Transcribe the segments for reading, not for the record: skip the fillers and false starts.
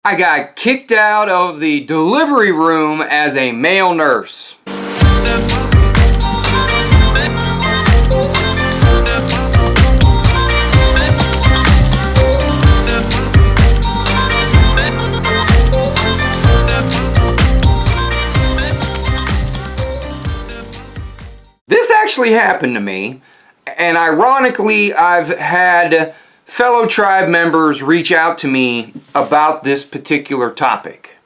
I got kicked out of the delivery room as a male nurse. This actually happened to me, and ironically, I've had fellow tribe members reach out to me about this particular topic.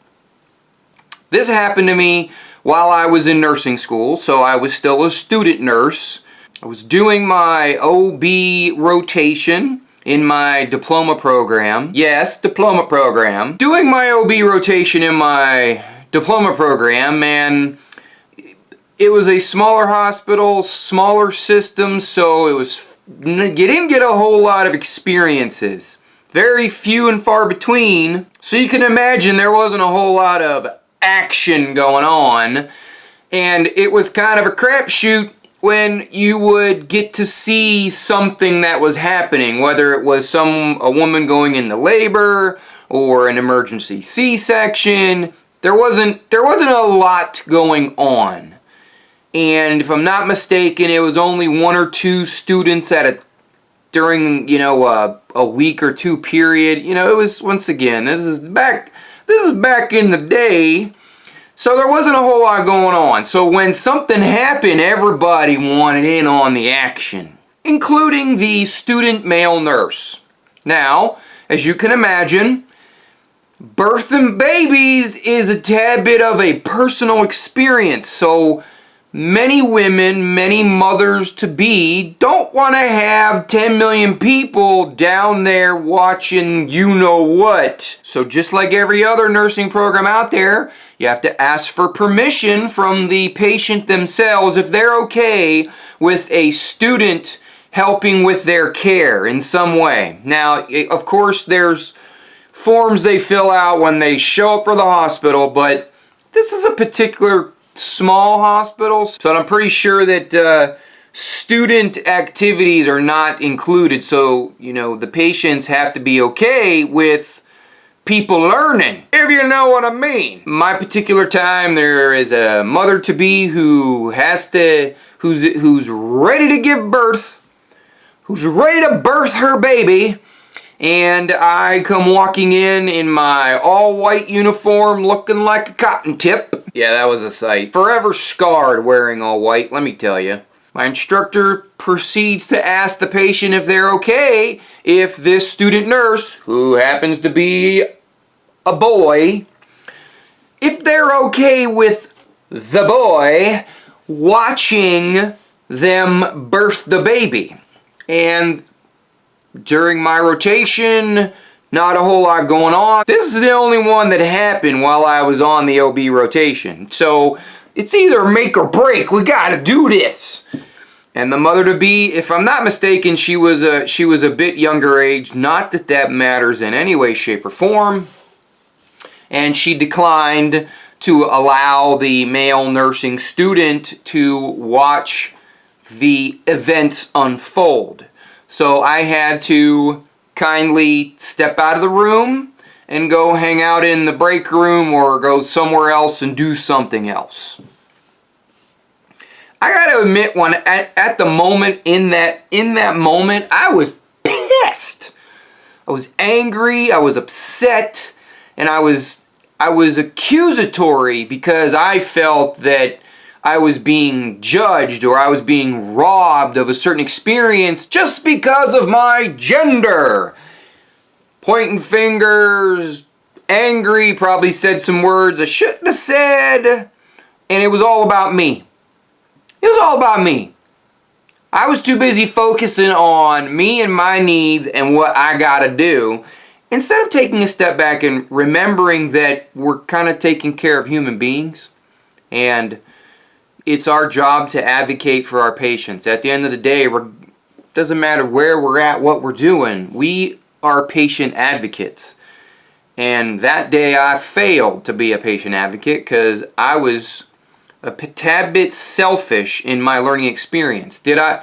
This happened to me while I was in nursing school, so I was still a student nurse. I was doing my OB rotation in my diploma program. Yes, diploma program. Doing my OB rotation in my diploma program, and it was a smaller hospital, smaller system, so you didn't get a whole lot of experiences. Very few and far between. So you can imagine there wasn't a whole lot of action going on. And it was kind of a crapshoot when you would get to see something that was happening, whether it was a woman going into labor or an emergency C-section. There wasn't a lot going on. And if I'm not mistaken, it was only one or two students during a week or two period. It was, once again, this is back in the day, so there wasn't a whole lot going on. So when something happened, everybody wanted in on the action, including the student male nurse. Now, as you can imagine, birthing babies is a tad bit of a personal experience, so many women, many mothers-to-be don't want to have 10 million people down there watching you-know-what. So just like every other nursing program out there, you have to ask for permission from the patient themselves if they're okay with a student helping with their care in some way. Now, of course, there's forms they fill out when they show up for the hospital, but this is a particular small hospitals, so I'm pretty sure that student activities are not included, so the patients have to be okay with people learning, if you know what I mean. My particular time, there is a mother-to-be who's ready to give birth, who's ready to birth her baby, and I come walking in my all-white uniform looking like a cotton tip. Yeah, that was a sight. Forever scarred wearing all white, let me tell you. My instructor proceeds to ask the patient if they're okay if this student nurse, who happens to be a boy, if they're okay with the boy watching them birth the baby. And during my rotation, not a whole lot going on. This is the only one that happened while I was on the OB rotation. So it's either make or break. We gotta do this. And the mother-to-be, if I'm not mistaken, she was a bit younger age. Not that that matters in any way, shape, or form. And she declined to allow the male nursing student to watch the events unfold. So I had to kindly step out of the room and go hang out in the break room or go somewhere else and do something else. I gotta admit, at the moment, in that moment, I was pissed. I was angry, I was upset, and I was accusatory because I felt that I was being judged or I was being robbed of a certain experience just because of my gender. Pointing fingers, angry, probably said some words I shouldn't have said, and it was all about me. It was all about me. I was too busy focusing on me and my needs and what I gotta do, instead of taking a step back and remembering that we're kind of taking care of human beings, and it's our job to advocate for our patients. At the end of the day, it doesn't matter where we're at, what we're doing. We are patient advocates. And that day I failed to be a patient advocate because I was a tad bit selfish in my learning experience. I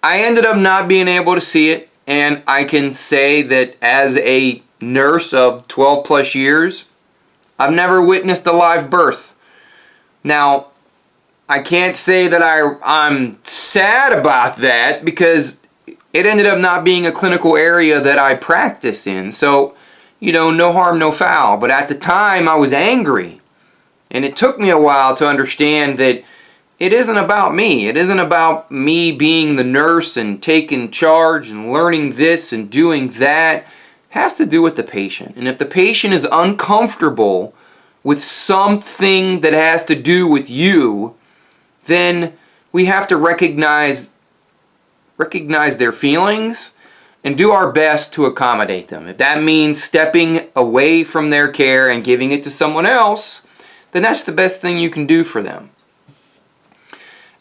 ended up not being able to see it, and I can say that as a nurse of 12 plus years, I've never witnessed a live birth. Now, I can't say that I'm sad about that because it ended up not being a clinical area that I practice in. So, no harm, no foul. But at the time, I was angry. And it took me a while to understand that it isn't about me. It isn't about me being the nurse and taking charge and learning this and doing that. It has to do with the patient. And if the patient is uncomfortable with something that has to do with you, then we have to recognize their feelings and do our best to accommodate them. If that means stepping away from their care and giving it to someone else, then that's the best thing you can do for them.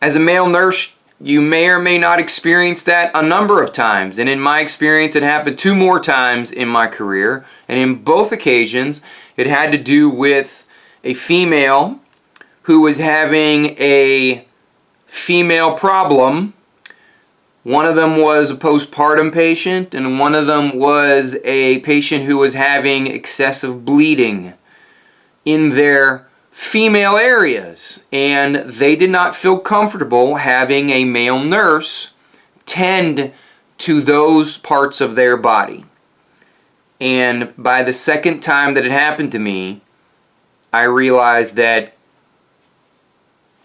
As a male nurse, you may or may not experience that a number of times. And in my experience, it happened 2 more times in my career. And in both occasions, it had to do with a female who was having a female problem. One of them was a postpartum patient, and one of them was a patient who was having excessive bleeding in their female areas. And they did not feel comfortable having a male nurse tend to those parts of their body. And by the second time that it happened to me, I realized that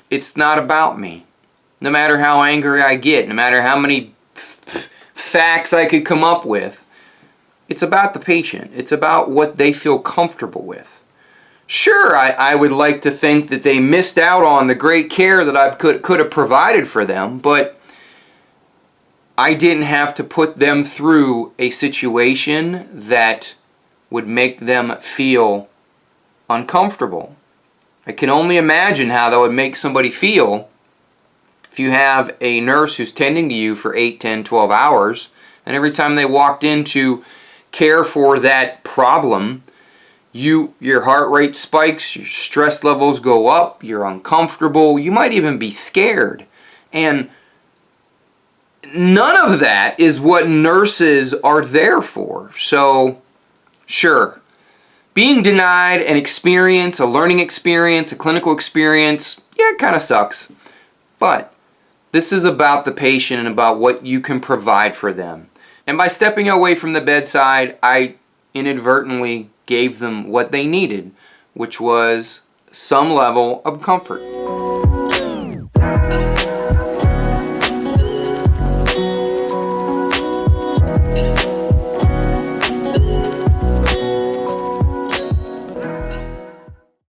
it's not about me. No matter how angry I get, no matter how many facts I could come up with, it's about the patient. It's about what they feel comfortable with. Sure, I would like to think that they missed out on the great care that I could have provided for them, but I didn't have to put them through a situation that would make them feel uncomfortable. I can only imagine how that would make somebody feel if you have a nurse who's tending to you for 8, 10, 12 hours, and every time they walked in to care for that problem, your heart rate spikes, your stress levels go up, you're uncomfortable, you might even be scared. And none of that is what nurses are there for. So, sure, being denied an experience, a learning experience, a clinical experience, yeah, it kind of sucks. But this is about the patient and about what you can provide for them. And by stepping away from the bedside, I inadvertently gave them what they needed, which was some level of comfort.